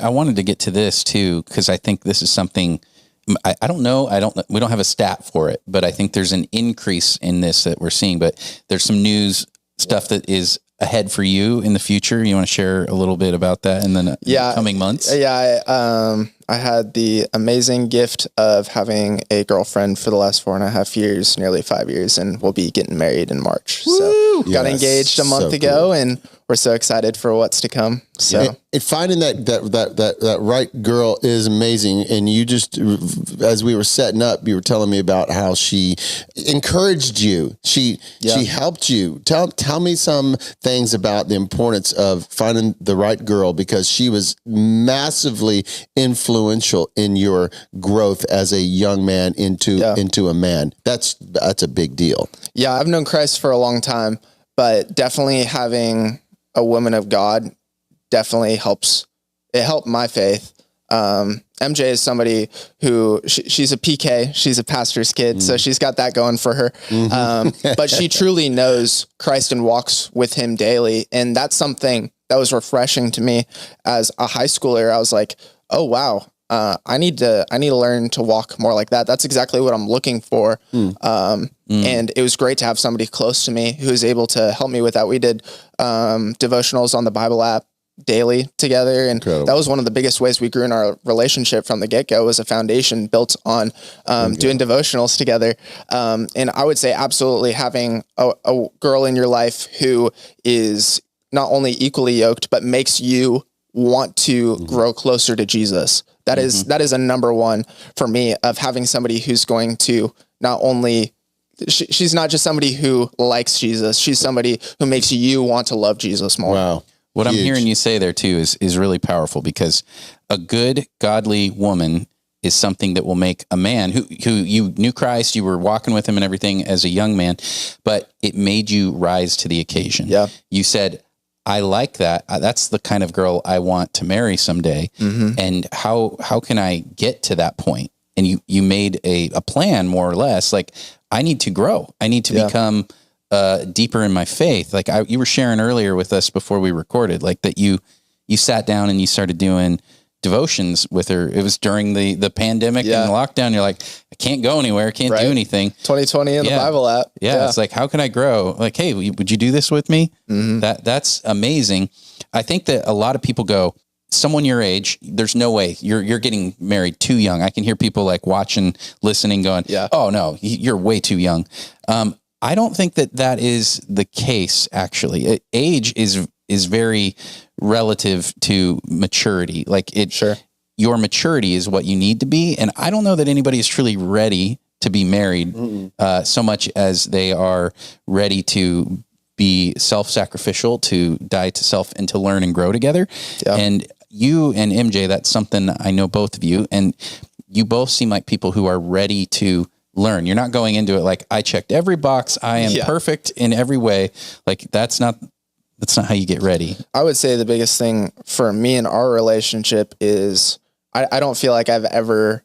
I wanted to get to this too, because I think this is something I don't know. We don't have a stat for it, but I think there's an increase in this that we're seeing, but there's some news stuff that is ahead for you in the future. You want to share a little bit about that in the coming months? Yeah. I had the amazing gift of having a girlfriend for the last 4.5 years, nearly 5 years, and we'll be getting married in March. Woo! So got engaged a month ago, and we're so excited for what's to come. So and finding that right girl is amazing. And you just, as we were setting up, you were telling me about how she encouraged you. She helped you. Tell me some things about the importance of finding the right girl, because she was massively influential in your growth as a young man into a man. That's a big deal. Yeah, I've known Christ for a long time, but definitely having a woman of God definitely helps. It helped my faith. MJ is somebody who she's a PK. She's a pastor's kid. So she's got that going for her. But she truly knows Christ and walks with him daily. And that's something that was refreshing to me as a high schooler. I was like, oh, wow. I need to learn to walk more like that. That's exactly what I'm looking for. And it was great to have somebody close to me who was able to help me with that. We did devotionals on the Bible app daily together. And that was one of the biggest ways we grew in our relationship from the get-go, was a foundation built on doing devotionals together. And I would say absolutely having a girl in your life who is not only equally yoked, but makes you want to grow closer to Jesus. That is a number one for me, of having somebody who's going to not only, she's not just somebody who likes Jesus, she's somebody who makes you want to love Jesus more. Wow. What I'm hearing you say there too is really powerful, because a good, godly woman is something that will make a man who you knew Christ, you were walking with him and everything as a young man, but it made you rise to the occasion. Yeah. You said, I like that. That's the kind of girl I want to marry someday. And how can I get to that point? And you made a plan, more or less, like, I need to grow. I need to become deeper in my faith. Like you were sharing earlier with us before we recorded, like that you sat down and you started doing devotions with her. It was during the pandemic and the lockdown. You're like, I can't go anywhere. Can't do anything. 2020 in the Bible app. Yeah. It's like, how can I grow? Like, hey, would you do this with me? That's amazing. I think that a lot of people go, someone your age, there's no way you're getting married too young. I can hear people like watching, listening, going, oh no, you're way too young. I don't think that is the case. Actually, age is very relative to maturity. Like your maturity is what you need to be. And I don't know that anybody is truly ready to be married so much as they are ready to be self-sacrificial, to die to self, and to learn and grow together. And you and MJ, that's something I know both of you, and you both seem like people who are ready to learn. You're not going into it like, I checked every box, I am perfect in every way. Like that's not how you get ready. I would say the biggest thing for me in our relationship is I don't feel like I've ever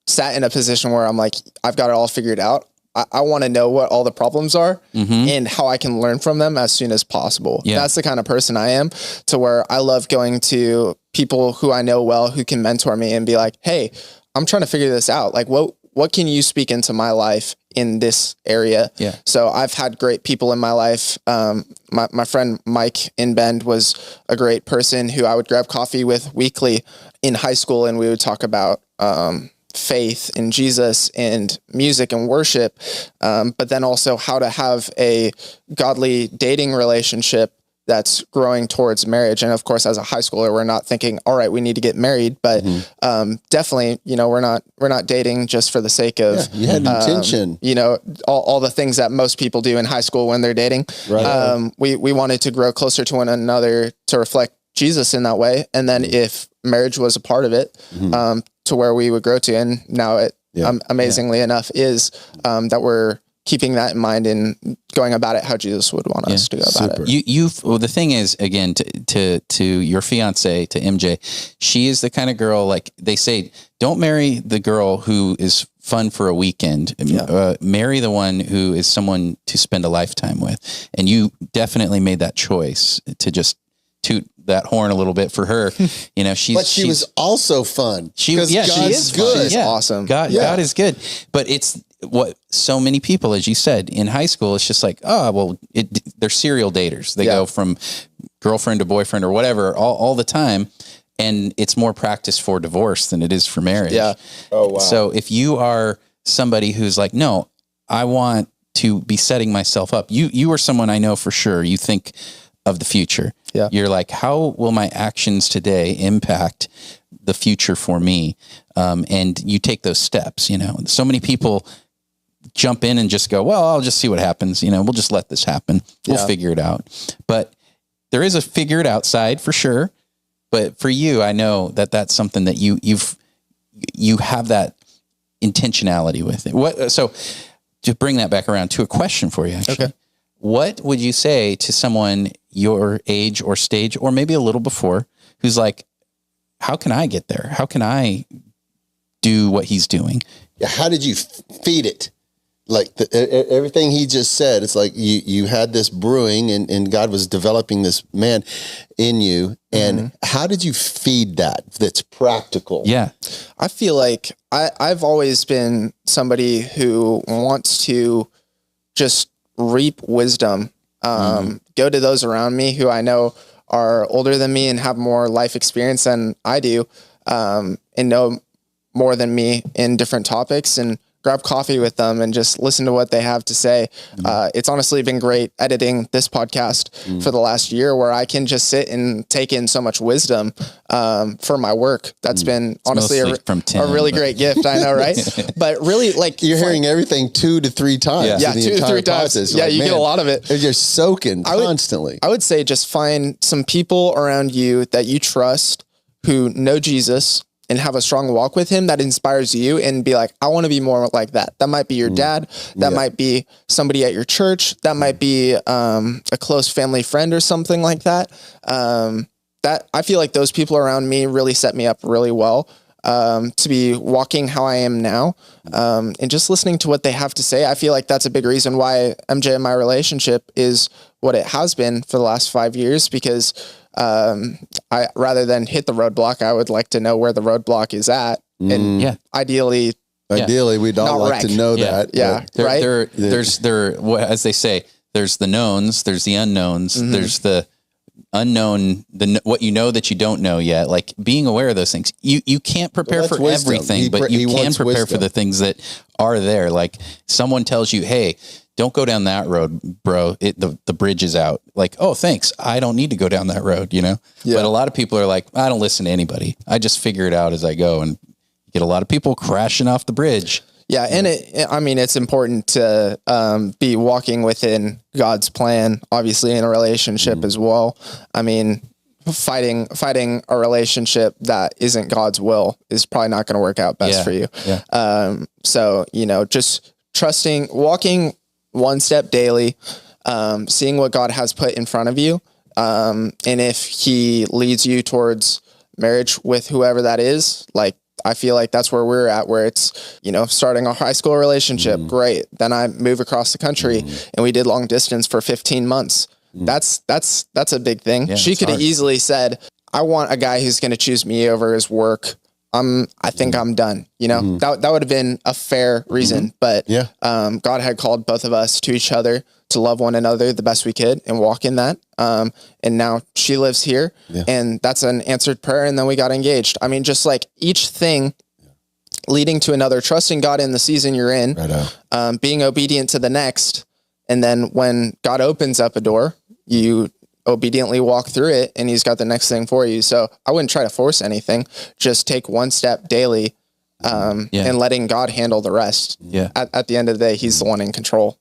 sat in a position where I'm like, I've got it all figured out. I want to know what all the problems are and how I can learn from them as soon as possible. That's the kind of person I am, to where I love going to people who I know well, who can mentor me and be like, hey, I'm trying to figure this out. Like, what can you speak into my life in this area? So I've had great people in my life. My friend Mike in Bend was a great person who I would grab coffee with weekly in high school, and we would talk about faith in Jesus and music and worship, but then also how to have a godly dating relationship that's growing towards marriage. And of course, as a high schooler, we're not thinking, all right, we need to get married, but definitely, we're not dating just for the sake of, you had intention, all the things that most people do in high school when they're dating. We wanted to grow closer to one another to reflect Jesus in that way. And then if marriage was a part of it, to where we would grow to, and now it amazingly enough is that we're keeping that in mind and going about it how Jesus would want us to go about it. Well, the thing is, again, to your fiance, to MJ, she is the kind of girl, like they say, don't marry the girl who is fun for a weekend. Marry the one who is someone to spend a lifetime with. And you definitely made that choice to just toot that horn a little bit for her. You know, but she was also fun. She is good. She's awesome. God is good. But it's what so many people, as you said, in high school, it's just like, oh, well, they're serial daters. They go from girlfriend to boyfriend or whatever all the time. And it's more practice for divorce than it is for marriage. Yeah. Oh, wow. So if you are somebody who's like, no, I want to be setting myself up. You are someone I know for sure. You think of the future. Yeah. You're like, how will my actions today impact the future for me? And you take those steps, you know. So many people jump in and just go, well, I'll just see what happens. You know, we'll just let this happen. We'll figure it out. But there is a figure it out side for sure. But for you, I know that that's something that you have that intentionality with it. So to bring that back around to a question for you, actually. Okay. What would you say to someone your age or stage, or maybe a little before, who's like, how can I get there? How can I do what he's doing? Yeah, how did you feed it? Like everything he just said, it's like you had this brewing and God was developing this man in you. And how did you feed that? That's practical. Yeah. I feel like I've always been somebody who wants to just reap wisdom, go to those around me who I know are older than me and have more life experience than I do, and know more than me in different topics, and grab coffee with them and just listen to what they have to say. It's honestly been great editing this podcast for the last year, where I can just sit and take in so much wisdom for my work. That's been honestly a really great gift. I know, right? But really, like, you're hearing everything 2 to 3 times. Yeah, 2 to 3 times. Yeah, like, you get a lot of it. You're soaking constantly. I would say just find some people around you that you trust who know Jesus and have a strong walk with him that inspires you, and be like, I want to be more like that. That might be your dad. That might be somebody at your church. That might be a close family friend or something like that. That I feel like those people around me really set me up really well to be walking how I am now, and just listening to what they have to say. I feel like that's a big reason why MJ and my relationship is what it has been for the last 5 years, because I, rather than hit the roadblock, I would like to know where the roadblock is at. And ideally we'd all like to know that. Yeah. Right. There's as they say, there's the knowns, there's the unknowns, there's the unknown, what you know that you don't know yet. Like, being aware of those things. You can't prepare for wisdom. Everything, but you can prepare for the things that are there. Like, someone tells you, hey, don't go down that road, bro. The bridge is out. Like, oh, thanks. I don't need to go down that road, you know? Yeah. But a lot of people are like, I don't listen to anybody. I just figure it out as I go, and you get a lot of people crashing off the bridge. Yeah. And it's important to be walking within God's plan, obviously, in a relationship as well. I mean, fighting a relationship that isn't God's will is probably not going to work out best for you. Yeah. So, you know, just trusting, walking one step daily, seeing what God has put in front of you. And if he leads you towards marriage with whoever that is, like, I feel like that's where we're at, where it's, you know, starting a high school relationship. Great. Then I move across the country and we did long distance for 15 months. That's a big thing. Yeah, she could have easily said, I want a guy who's going to choose me over his work. I think I'm done. You know, that would have been a fair reason, but God had called both of us to each other to love one another the best we could and walk in that. And now she lives here, and that's an answered prayer. And then we got engaged. I mean, just like each thing leading to another, trusting God in the season you're in, being obedient to the next. And then when God opens up a door, you obediently walk through it, and he's got the next thing for you. So I wouldn't try to force anything. Just take one step daily, and letting God handle the rest. Yeah. At the end of the day, he's the one in control.